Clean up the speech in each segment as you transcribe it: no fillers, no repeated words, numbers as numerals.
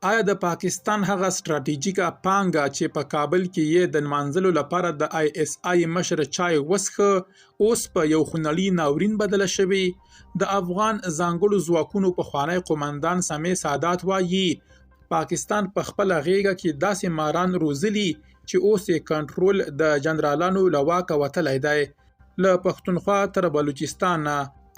آیا د پاکستان هغه ستراتیژیکه پانګه چې په کابل کې یې د نمانځلو لپاره د آی اس آی مشر چای وسخه اوس په یو خونړي ناورین بدله شوی؟ د افغان ځانګړو ځواکونو پخوانی قومندان سمیع سادات وایي پاکستان په خپل غیږه کې داسې ماران روزلي چې اوس یې کنټرول د جنرالانو له واکه وتلی دی. له پښتونخوا تر بلوچستان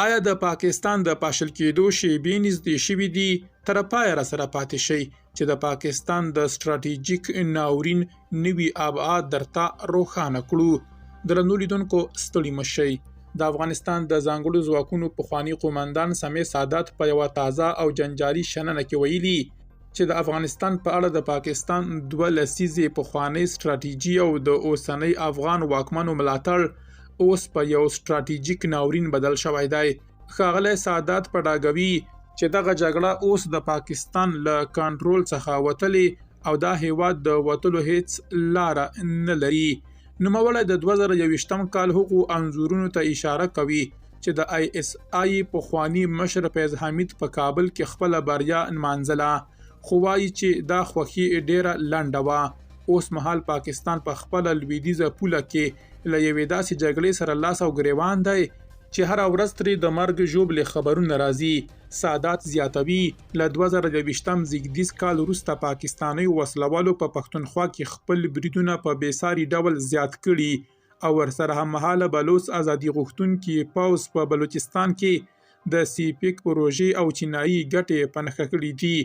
آیا د پاکستان د پاشل کېدو شیبې نږدې شوي دي؟ تر پایه راسره پاتې شئ چې د پاکستان د ستراتیژیک ناورین نوي ابعاد درته روښانه کړو. درنو لیدونکو ستړي مه شئ. د افغانستان د ځانګړو ځواکونو پخوانی قومندان سمیع سادات په یوه تازه او جنجالي شننه کې ویلي چې د افغانستان په اړه د پاکستان 2 لسیزې پخوانی ستراتیژي او د اوسنۍ افغان واکمنو ملاتړ اوس په یو ستراتیژیک ناورین بدل شوی دی. ښاغلی سادات په ډاګوي چې دغه جګړه اوس د پاکستان له کنټرول څخه وتلې او دا هیواد د وتلو هیڅ لاره نه لري. نوموړی د 2021 کال هغو انځورونو ته اشاره کوي چې د آی اس آی پخوانی مشر فیض حمید په کابل کې خپله بریا نمانځله، خو وایي چې دا خوښي ډیره لنډه وه. اوس مهال پاکستان په خپله لویدیځه پوله کې له یوې داسې جګړې سره لاس او ګریوان دی چې هره ورځ ترې د مرګ ژوبلې خبرونه راځي. سادات زیاتوي له 2022 زیږدیز کال وروسته پاکستاني وسلوالو په پښتونخوا کې خپل بریدونه په بېساري ډول زیات کړي او ورسره هممهاله بلوچ ازادي غوښتونکي پوځ په بلوچستان کې د سی پیک پروژې او چینایي ګټې په نښه کړي دي.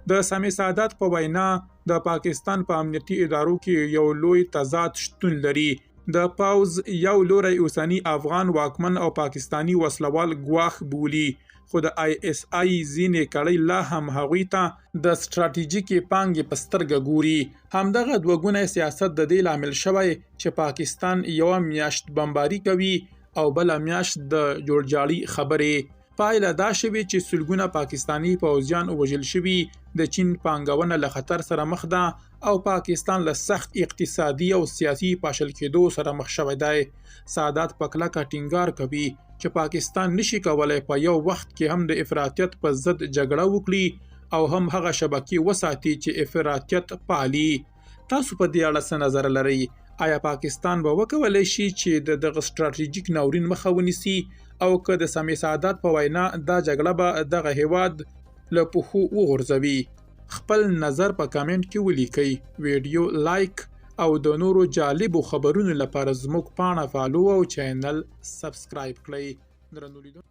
د سمیع سادات په وینا د پاکستان په امنیتي ادارو کې یو لوی تضاد شتون لري. د پوځ یو لوری اوسنی افغان واکمن او پاکستانی وسلوال ګواښ بولي، خو د آی اس آی ځینې کړۍ لا هم هغوی ته د ستراتیژیکې پانګې په سترګه ګوري. همدغه دوه سیاست د دې لامل شوی چې پاکستان یوه میاشت بمباري کوي او بله میاشت د جوړجاړي خبرې. پایله دا شوې چې سلګونه پاکستانی پوځیان وژل شوي، د چین پانګونه له خطر سره مخ ده او پاکستان له سخت اقتصادي او سیاسي پاشل کېدو سره مخ شوی دی. سادات په کلکه ټینګار کوي چې پاکستان نشي کولای په یو وخت کې هم د افراطیت په ضد جګړه وکړي او هم هغه شبکې وساتي چې افراطیت پالي. تاسو په دې اړه څه نظر لرئ؟ آیا پاکستان به وکولی شي چې دغه ستراتیژیک ناورین مخه ونیسي او که د سمیع سادات په وینا دا جګړه به دغه هیواد له پښو وغورځوي؟ خپل نظر په کامنټ کې ولیکئ. ویډیو لایک او د نورو جالبو خبرونو لپاره زموږ پاڼه فالو او چینل سبسکرایب کړئ. درنو لیدونکو